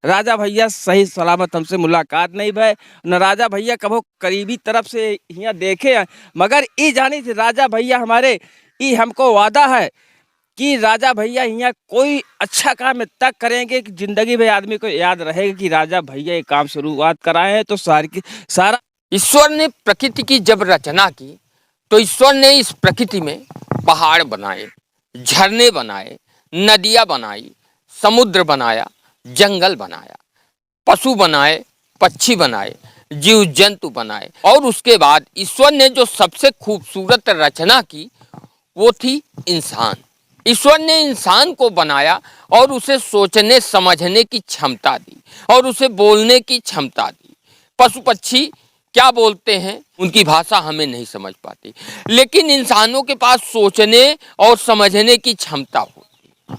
राजा भैया सही सलामत हमसे मुलाकात नहीं भय न राजा भैया कभो करीबी तरफ से यहाँ देखे हैं। मगर ई जानी थी राजा भैया हमारे ई हमको वादा है कि राजा भैया यहाँ कोई अच्छा काम तक करेंगे कि जिंदगी में आदमी को याद रहेगा कि राजा भैया ये काम शुरुआत कराए हैं। तो सारा ईश्वर ने प्रकृति की जब रचना की तो ईश्वर ने इस प्रकृति में पहाड़ बनाए, झरने बनाए, नदियाँ बनाई, समुद्र बनाया, जंगल बनाया, पशु बनाए, पक्षी बनाए, जीव जंतु बनाए। और उसके बाद ईश्वर ने जो सबसे खूबसूरत रचना की वो थी इंसान। ईश्वर ने इंसान को बनाया और उसे सोचने समझने की क्षमता दी और उसे बोलने की क्षमता दी। पशु पक्षी क्या बोलते हैं उनकी भाषा हमें नहीं समझ पाती, लेकिन इंसानों के पास सोचने और समझने की क्षमता होती।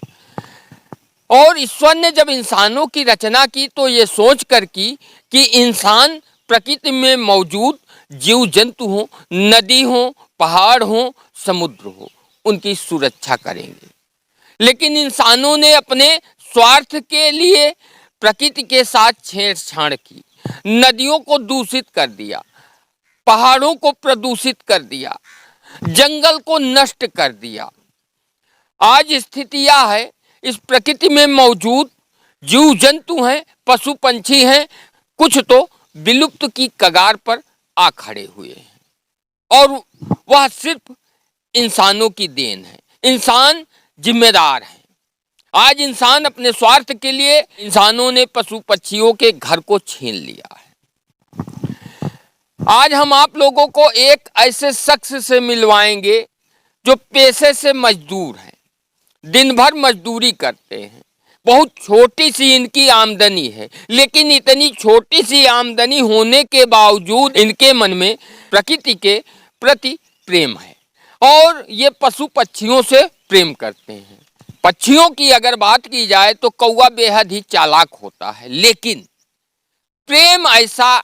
और ईश्वर ने जब इंसानों की रचना की तो ये सोच कर की कि इंसान प्रकृति में मौजूद जीव जंतु हो, नदी हो, पहाड़ हो, समुद्र हो, उनकी सुरक्षा करेंगे। लेकिन इंसानों ने अपने स्वार्थ के लिए प्रकृति के साथ छेड़छाड़ की, नदियों को दूषित कर दिया, पहाड़ों को प्रदूषित कर दिया, जंगल को नष्ट कर दिया। आज स्थिति यह है, इस प्रकृति में मौजूद जीव जंतु हैं, पशु पंछी हैं, कुछ तो विलुप्त की कगार पर आ खड़े हुए हैं और वह सिर्फ इंसानों की देन है। इंसान जिम्मेदार है। आज इंसान अपने स्वार्थ के लिए इंसानों ने पशु पक्षियों के घर को छीन लिया है। आज हम आप लोगों को एक ऐसे शख्स से मिलवाएंगे जो पेशे से मजदूर हैं, दिन भर मजदूरी करते हैं, बहुत छोटी सी इनकी आमदनी है, लेकिन इतनी छोटी सी आमदनी होने के बावजूद इनके मन में प्रकृति के प्रति प्रेम है और ये पशु पक्षियों से प्रेम करते हैं। पक्षियों की अगर बात की जाए तो कौवा बेहद ही चालाक होता है, लेकिन प्रेम ऐसा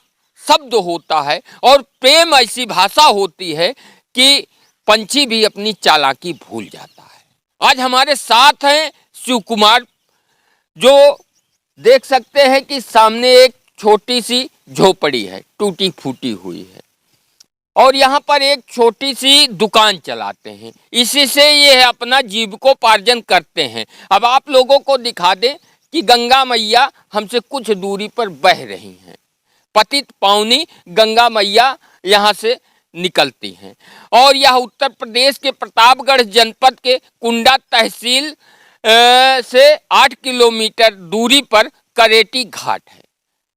शब्द होता है और प्रेम ऐसी भाषा होती है कि पंछी भी अपनी चालाकी भूल जाता है। आज हमारे साथ हैं शिव कुमार, जो देख सकते हैं कि सामने एक छोटी सी झोपड़ी है, टूटी फूटी हुई है और यहाँ पर एक छोटी सी दुकान चलाते हैं। इसी से ये अपना जीविकोपार्जन करते हैं। अब आप लोगों को दिखा दें कि गंगा मैया हमसे कुछ दूरी पर बह रही हैं। पतित पावनी गंगा मैया यहाँ से निकलती हैं और यह उत्तर प्रदेश के प्रतापगढ़ जनपद के कुंडा तहसील से 8 किलोमीटर दूरी पर करेटी घाट है।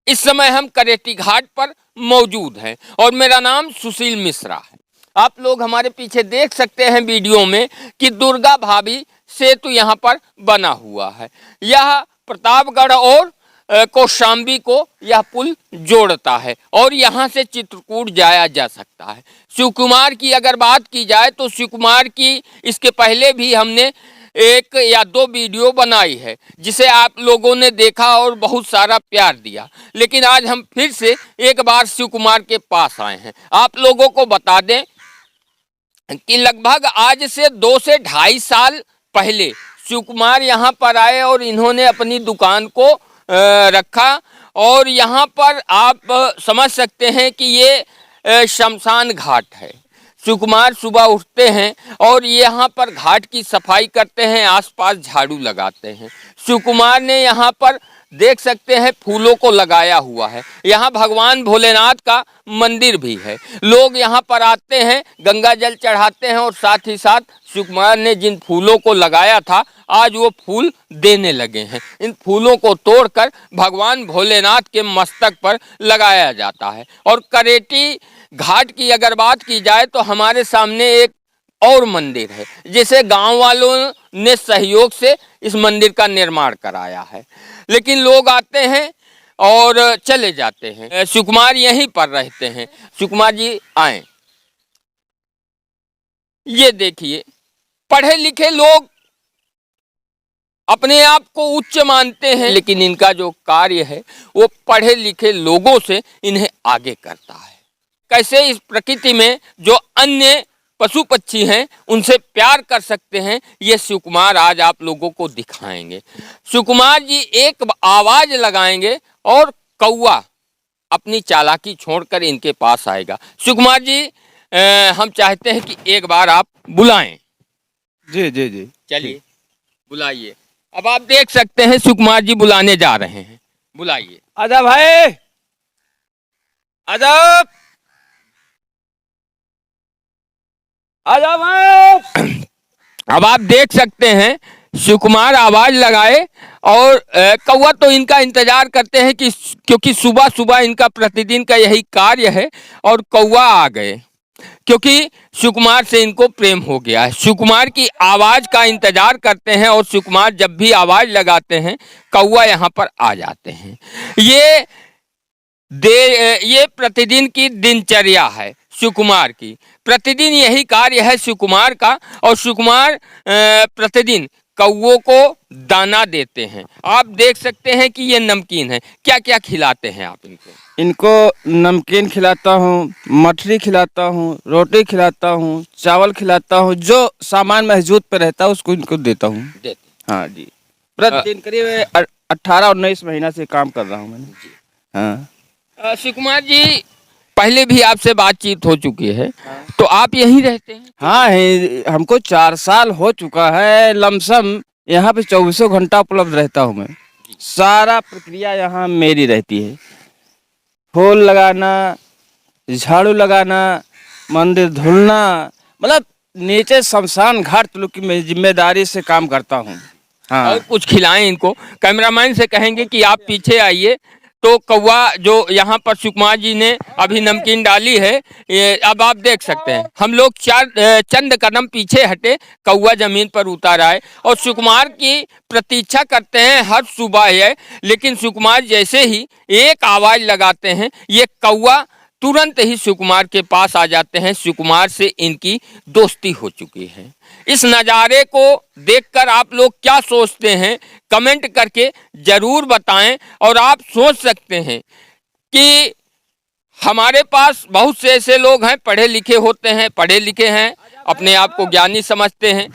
इस समय हम करेटी घाट पर मौजूद हैं और मेरा नाम सुशील मिश्रा है। आप लोग हमारे पीछे देख सकते हैं वीडियो में कि दुर्गा भाभी सेतु यहाँ पर बना हुआ है। यह प्रतापगढ़ और कौशाम्बी को यह पुल जोड़ता है और यहाँ से चित्रकूट जाया जा सकता है। शिव कुमार की अगर बात की जाए तो शिव कुमार की इसके पहले भी हमने 1 या 2 वीडियो बनाई है जिसे आप लोगों ने देखा और बहुत सारा प्यार दिया। लेकिन आज हम फिर से एक बार शिव कुमार के पास आए हैं। आप लोगों को बता दें कि लगभग आज से 2 से 2.5 साल पहले शिव कुमार यहाँ पर आए और इन्होंने अपनी दुकान को रखा और यहाँ पर आप समझ सकते हैं कि ये शमशान घाट है। शिव कुमार सुबह उठते हैं और यहाँ पर घाट की सफाई करते हैं, आसपास झाड़ू लगाते हैं। शिव कुमार ने यहाँ पर देख सकते हैं फूलों को लगाया हुआ है। यहाँ भगवान भोलेनाथ का मंदिर भी है। लोग यहाँ पर आते हैं, गंगा जल चढ़ाते हैं और साथ ही साथ शिव कुमार ने जिन फूलों को लगाया था आज वो फूल देने लगे हैं। इन फूलों को तोड़कर भगवान भोलेनाथ के मस्तक पर लगाया जाता है। और करेटी घाट की अगर बात की जाए तो हमारे सामने एक और मंदिर है जिसे गांव वालों ने सहयोग से इस मंदिर का निर्माण कराया है। लेकिन लोग आते हैं और चले जाते हैं। शिव कुमार यहीं पर रहते हैं। शिव कुमार जी आए। ये देखिए, पढ़े लिखे लोग अपने आप को उच्च मानते हैं, लेकिन इनका जो कार्य है वो पढ़े लिखे लोगों से इन्हें आगे करता है। कैसे इस प्रकृति में जो अन्य पशु पक्षी हैं उनसे प्यार कर सकते हैं, ये शिव कुमार आज आप लोगों को दिखाएंगे। शिव कुमार जी एक आवाज लगाएंगे और कौवा अपनी चालाकी छोड़कर इनके पास आएगा। शिव कुमार जी हम चाहते हैं कि एक बार आप बुलाएं। जी जी जी, चलिए बुलाइए। अब आप देख सकते हैं शिव कुमार जी बुलाने जा रहे हैं, बुलाइए। आजा भाई, आजा, आजा भाई। अब आप देख सकते हैं शिव कुमार आवाज लगाए और कौवा तो इनका इंतजार करते हैं कि क्योंकि सुबह सुबह इनका प्रतिदिन का यही कार्य है और कौवा आ गए क्योंकि शिव कुमार से इनको प्रेम हो गया है। शिव कुमार की आवाज का इंतजार करते हैं और शिव कुमार जब भी आवाज लगाते हैं कौवा यहाँ पर आ जाते हैं। ये प्रतिदिन की दिनचर्या है शिव कुमार की, प्रतिदिन यही कार्य है शिव कुमार का। और शिव कुमार प्रतिदिन कौवों को दाना देते हैं। आप देख सकते हैं कि ये नमकीन है। क्या क्या खिलाते हैं आप इनको? इनको नमकीन खिलाता हूँ, मठरी खिलाता हूँ, रोटी खिलाता हूँ, चावल खिलाता हूँ, जो सामान महजूद पे रहता है उसको इनको देता हूँ। हाँ जी, प्रतिदिन करीब 18-19 महीना से काम कर रहा हूँ मैंने। हाँ शिव कुमार जी, पहले भी आपसे बातचीत हो चुकी है। हाँ। तो आप यहीं रहते हैं? हाँ, हमको 4 साल हो चुका है लमसम। यहाँ पे 24 घंटा उपलब्ध रहता हूँ मैं। सारा प्रक्रिया यहाँ मेरी रहती है। फूल लगाना, झाड़ू लगाना, मंदिर धुलना, मतलब नीचे शमशान घाट तक की मैं जिम्मेदारी से काम करता हूँ। हाँ, और कुछ खिलाएं इनको। कैमरामैन से कहेंगे कि आप पीछे आइए। तो कौवा जो यहाँ पर शिव कुमार जी ने अभी नमकीन डाली है, ये अब आप देख सकते हैं। हम लोग चंद कदम पीछे हटे, कौवा जमीन पर उतर आए और शिव कुमार की प्रतीक्षा करते हैं हर सुबह है। लेकिन शिव कुमार जैसे ही एक आवाज लगाते हैं ये कौवा तुरंत ही शिव कुमार के पास आ जाते हैं। शिव कुमार से इनकी दोस्ती हो चुकी है। इस नज़ारे को देखकर आप लोग क्या सोचते हैं कमेंट करके जरूर बताएं। और आप सोच सकते हैं कि हमारे पास बहुत से ऐसे लोग हैं, पढ़े लिखे होते हैं, पढ़े लिखे हैं, अपने आप को ज्ञानी समझते हैं,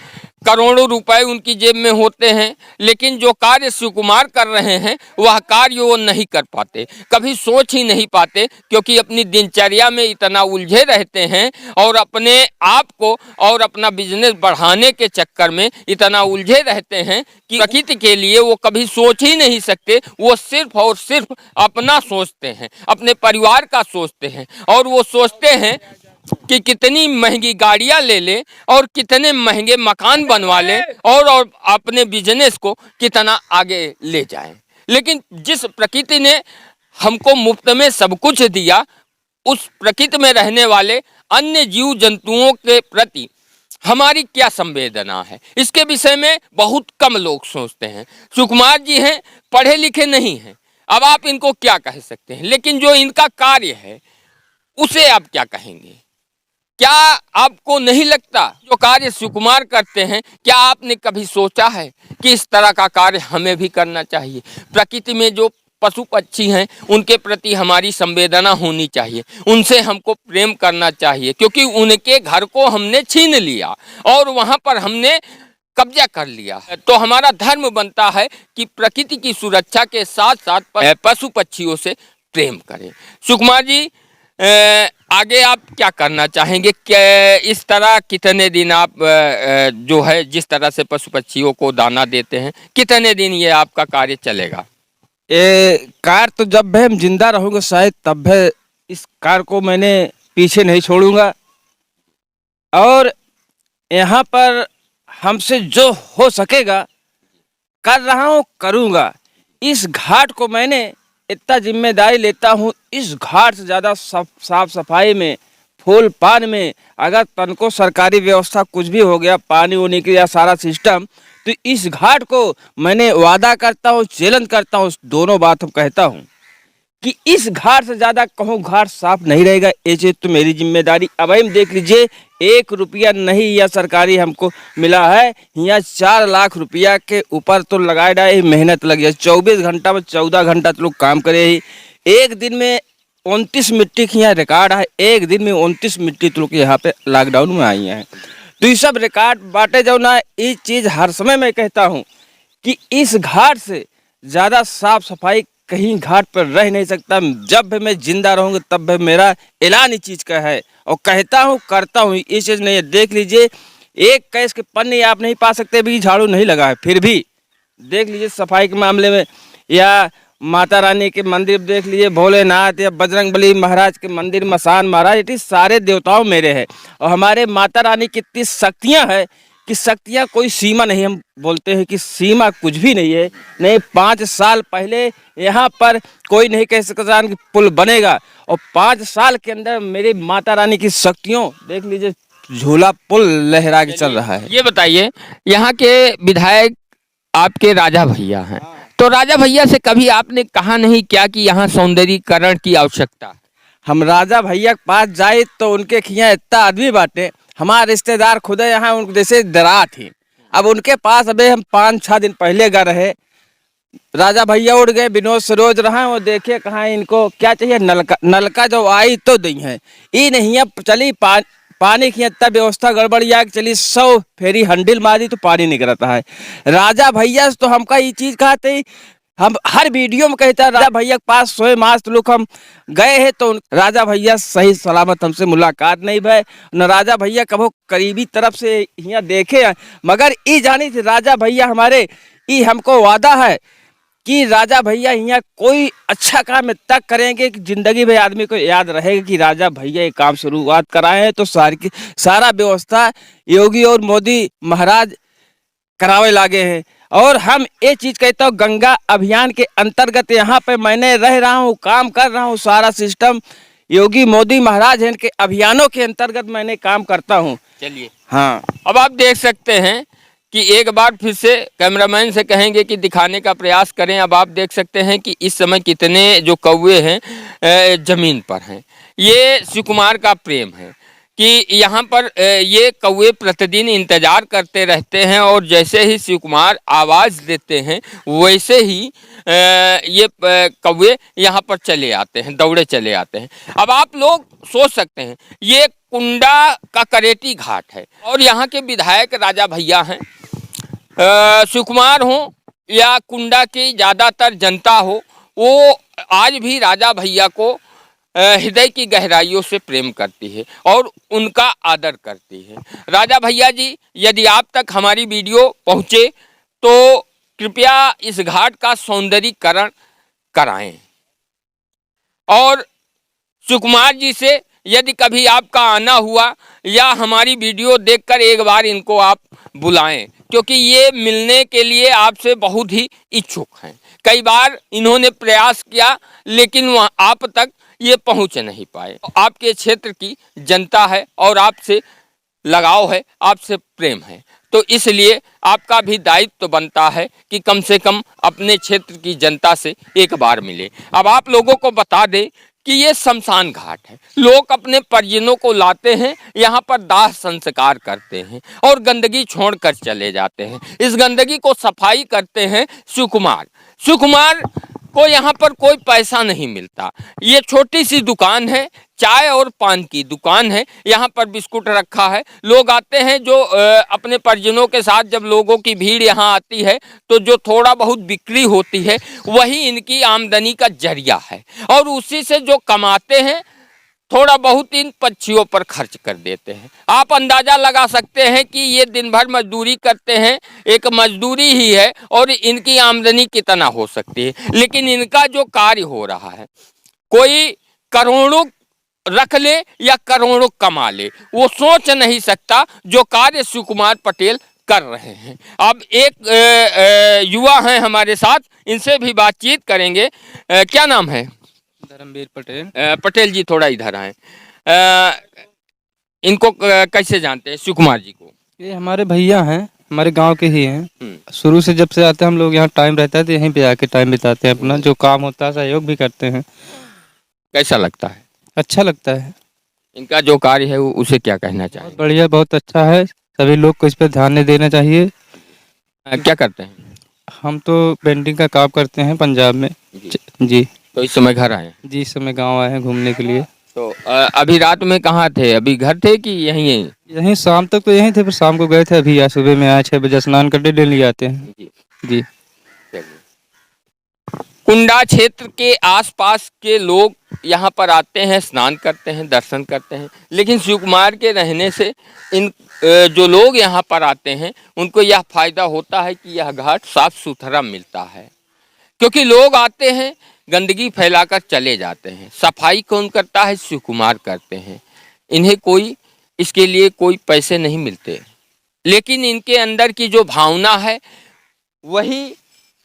करोड़ों रुपए उनकी जेब में होते हैं, लेकिन जो कार्य शिव कुमार कर रहे हैं वह कार्य वो नहीं कर पाते, कभी सोच ही नहीं पाते, क्योंकि अपनी दिनचर्या में इतना उलझे रहते हैं और अपने आप को और अपना बिजनेस बढ़ाने के चक्कर में इतना उलझे रहते हैं कि प्रकृति के लिए वो कभी सोच ही नहीं सकते। वो सिर्फ और सिर्फ अपना सोचते हैं, अपने परिवार का सोचते हैं। और वो सोचते हैं कि कितनी महंगी गाड़ियां ले ले और कितने महंगे मकान बनवा ले और अपने बिजनेस को कितना आगे ले जाएं। लेकिन जिस प्रकृति ने हमको मुफ्त में सब कुछ दिया, उस प्रकृति में रहने वाले अन्य जीव जंतुओं के प्रति हमारी क्या संवेदना है, इसके विषय में बहुत कम लोग सोचते हैं। शिव कुमार जी हैं, पढ़े लिखे नहीं हैं, अब आप इनको क्या कह सकते हैं, लेकिन जो इनका कार्य है उसे आप क्या कहेंगे? क्या आपको नहीं लगता जो कार्य शिव कुमार करते हैं, क्या आपने कभी सोचा है कि इस तरह का कार्य हमें भी करना चाहिए? प्रकृति में जो पशु पक्षी हैं उनके प्रति हमारी संवेदना होनी चाहिए, उनसे हमको प्रेम करना चाहिए, क्योंकि उनके घर को हमने छीन लिया और वहाँ पर हमने कब्जा कर लिया। तो हमारा धर्म बनता है कि प्रकृति की सुरक्षा के साथ साथ पशु पक्षियों से प्रेम करें। शिव कुमार जी, आगे आप क्या करना चाहेंगे? क्या इस तरह कितने दिन आप जो है जिस तरह से पशु पक्षियों को दाना देते हैं, कितने दिन ये आपका कार्य चलेगा? ये कार तो जब भी हम जिंदा रहूँगे शायद तब भी इस कार को मैंने पीछे नहीं छोड़ूंगा। और यहाँ पर हमसे जो हो सकेगा कर रहा हूँ, करूँगा। इस घाट को मैंने इतना जिम्मेदारी लेता हूँ, इस घाट से ज़्यादा साफ सफाई में, फूल पान में, अगर तन को सरकारी व्यवस्था कुछ भी हो गया, पानी वानी का सारा सिस्टम, तो इस घाट को मैंने वादा करता हूँ, चैलेंज करता हूँ, दोनों बात हम कहता हूँ कि इस घाट से ज़्यादा कहूँ घाट साफ नहीं रहेगा। ये चीज़ तो मेरी जिम्मेदारी। अब हम देख लीजिए, 1 रुपया नहीं यह सरकारी हमको मिला है, यहाँ 4 लाख रुपया के ऊपर तो लगाए डाले, मेहनत लगी है। 24 घंटा में 14 घंटा तो लोग काम करे ही, एक दिन में 29 मिट्टी की यहाँ रिकॉर्ड है। एक दिन में 29 मिट्टी तो लोग यहाँ पे लॉकडाउन में आई हैं। तो ये सब रिकॉर्ड बांटे जो ना, ये चीज़ हर समय मैं कहता हूँ कि इस घाट से ज़्यादा साफ सफाई कहीं घाट पर रह नहीं सकता। जब भी मैं जिंदा रहूँगा तब भी मेरा ऐलान इस चीज़ का है और कहता हूँ करता हूँ। ये चीज़ नहीं है, देख लीजिए एक कैश के पन्ने आप नहीं पा सकते भी झाड़ू नहीं लगा है, फिर भी देख लीजिए सफाई के मामले में, या माता रानी के मंदिर देख लीजिए, भोलेनाथ या बजरंगबली महाराज के मंदिर, मसान महाराज, ये सारे देवताओं मेरे हैं। और हमारे माता रानी की इतनी शक्तियाँ हैं कि शक्तियाँ कोई सीमा नहीं। हम बोलते हैं कि सीमा कुछ भी नहीं है। नहीं 5 साल पहले यहाँ पर कोई नहीं कह सकता कि पुल बनेगा, और 5 साल के अंदर मेरी माता रानी की शक्तियों देख लीजिए, झूला पुल लहरा के चल रहा है। ये बताइए, यहाँ के विधायक आपके राजा भैया हैं, तो राजा भैया से कभी आपने कहा नहीं क्या कि यहाँ सौंदर्यीकरण की आवश्यकता? हम राजा भैया के पास जाए तो उनके खिया इतना आदमी बाटे, हमारे रिश्तेदार खुद है यहाँ, उनके जैसे दरा थी। अब उनके पास अबे हम 5-6 दिन पहले गए रहे, राजा भैया उड़ गए, विनोद सरोज रहा वो देखे कहाँ इनको क्या चाहिए, नलका। नलका जो आई तो दी है, ये नहीं अब चली पानी की इतना व्यवस्था गड़बड़िया कि चली 100 फेरी हंडिल मारी तो पानी निकलता है। राजा भैया से तो हमका ये चीज़ कहते ही, हम हर वीडियो में कहते हैं राजा भैया के पास 100 मास तो लोग हम गए हैं तो राजा भैया सही सलामत हमसे मुलाकात नहीं भय न। राजा भैया कभो करीबी तरफ से यहाँ देखे हैं, मगर ये जानी थी राजा भैया हमारे, ये हमको वादा है कि राजा भैया यहाँ कोई अच्छा काम तक करेंगे कि जिंदगी भर आदमी को याद रहेगा कि राजा भैया ये काम शुरुआत कराए हैं। तो सारा व्यवस्था योगी और मोदी महाराज करावे लागे हैं। और हम ये चीज़ कहता हूँ, गंगा अभियान के अंतर्गत यहाँ पे मैंने रह रहा हूँ, काम कर रहा हूँ, सारा सिस्टम योगी मोदी महाराज हैं के अभियानों के अंतर्गत मैंने काम करता हूँ। चलिए, हाँ, अब आप देख सकते हैं कि एक बार फिर से कैमरामैन से कहेंगे कि दिखाने का प्रयास करें। अब आप देख सकते हैं कि इस समय कितने जो कौवे हैं जमीन पर हैं। ये शिव कुमार का प्रेम है कि यहाँ पर ये कौवे प्रतिदिन इंतजार करते रहते हैं, और जैसे ही शिव कुमार आवाज़ देते हैं वैसे ही ये कौवे यहाँ पर चले आते हैं, दौड़े चले आते हैं। अब आप लोग सोच सकते हैं, ये कुंडा का करेटी घाट है और यहाँ के विधायक राजा भैया हैं। शिव कुमार हो या कुंडा की ज़्यादातर जनता हो, वो आज भी राजा भैया को हृदय की गहराइयों से प्रेम करती है और उनका आदर करती है। राजा भैया जी, यदि आप तक हमारी वीडियो पहुँचे तो कृपया इस घाट का सौंदर्यीकरण कराएं, और शिव कुमार जी से यदि कभी आपका आना हुआ या हमारी वीडियो देखकर एक बार इनको आप बुलाएं, क्योंकि ये मिलने के लिए आपसे बहुत ही इच्छुक हैं। कई बार इन्होंने प्रयास किया लेकिन वहाँ आप तक ये पहुँच नहीं पाए। आपके क्षेत्र की जनता है और आपसे लगाव है, आपसे प्रेम है, तो इसलिए आपका भी दायित्व तो बनता है कि कम से कम अपने क्षेत्र की जनता से एक बार मिले। अब आप लोगों को बता दें कि ये शमशान घाट है। लोग अपने परिजनों को लाते हैं, यहाँ पर दाह संस्कार करते हैं और गंदगी छोड़कर चले जाते हैं। इस गंदगी को सफाई करते हैं शिव कुमार। शिव कुमार को यहाँ पर कोई पैसा नहीं मिलता। ये छोटी सी दुकान है, चाय और पान की दुकान है। यहाँ पर बिस्कुट रखा है। लोग आते हैं जो अपने परिजनों के साथ, जब लोगों की भीड़ यहाँ आती है तो जो थोड़ा बहुत बिक्री होती है वही इनकी आमदनी का जरिया है, और उसी से जो कमाते हैं थोड़ा बहुत इन पक्षियों पर खर्च कर देते हैं। आप अंदाज़ा लगा सकते हैं कि ये दिन भर मजदूरी करते हैं, एक मजदूरी ही है, और इनकी आमदनी कितना हो सकती है। लेकिन इनका जो कार्य हो रहा है, कोई करोड़ों रख ले या करोड़ों कमा ले, वो सोच नहीं सकता जो कार्य शिव कुमार पटेल कर रहे हैं। अब एक युवा हैं हमारे साथ, इनसे भी बातचीत करेंगे। क्या नाम है? धर्मवीर पटेल। पटेल जी, थोड़ा इधर आए। इनको कैसे जानते हैं, शिव कुमार जी को? ये हमारे भैया हैं, हमारे गांव के ही हैं। शुरू से जब से आते हैं हम लोग, यहाँ टाइम रहता है तो यहीं पे आके टाइम बिताते हैं अपना। जो काम होता है सहयोग भी करते हैं। कैसा लगता है? अच्छा लगता है। इनका जो कार्य है वो उसे क्या कहना चाहिए? बढ़िया, बहुत अच्छा है। सभी लोग को इस पर ध्यान नहीं देना चाहिए। क्या करते हैं? हम तो पेंटिंग का काम करते हैं पंजाब में। जी। जी। तो इस समय घर आए हैं। जी इस समय गाँव आए हैं घूमने के लिए। तो अभी रात में कहाँ थे? अभी घर थे कि यहीं यहीं? यहीं शाम तक तो यहीं थे, फिर शाम को गए थे। अभी आज सुबह में आए, 6 बजे स्नान करके डेली आते हैं। जी जी। चलिए। कुंडा क्षेत्र के आसपास के लोग यहाँ पर आते हैं, स्नान करते हैं, दर्शन करते हैं, लेकिन शिव कुमार के रहने से इन जो लोग यहाँ पर आते हैं उनको यह फायदा होता है कि यह घाट साफ सुथरा मिलता है, क्योंकि लोग आते हैं गंदगी फैलाकर चले जाते हैं। सफाई कौन करता है? शिव कुमार करते हैं। इन्हें कोई इसके लिए कोई पैसे नहीं मिलते, लेकिन इनके अंदर की जो भावना है वही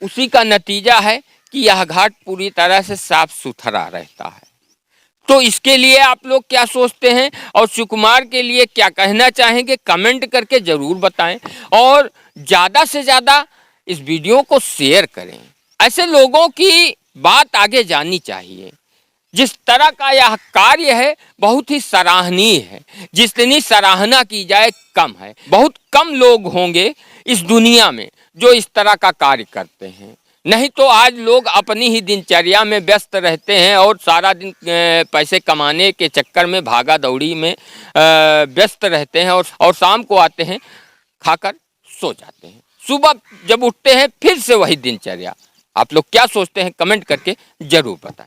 उसी का नतीजा है कि यह घाट पूरी तरह से साफ सुथरा रहता है। तो इसके लिए आप लोग क्या सोचते हैं और शिव कुमार के लिए क्या कहना चाहेंगे, कमेंट करके ज़रूर बताएं और ज़्यादा से ज़्यादा इस वीडियो को शेयर करें। ऐसे लोगों की बात आगे जानी चाहिए। जिस तरह का यह कार्य है बहुत ही सराहनीय है, जितनी सराहना की जाए कम है। बहुत कम लोग होंगे इस दुनिया में जो इस तरह का कार्य करते हैं। नहीं तो आज लोग अपनी ही दिनचर्या में व्यस्त रहते हैं और सारा दिन पैसे कमाने के चक्कर में भागा दौड़ी में व्यस्त रहते हैं और शाम को आते हैं खाकर सो जाते हैं। सुबह जब उठते हैं फिर से वही दिनचर्या। आप लोग क्या सोचते हैं कमेंट करके ज़रूर बताएं।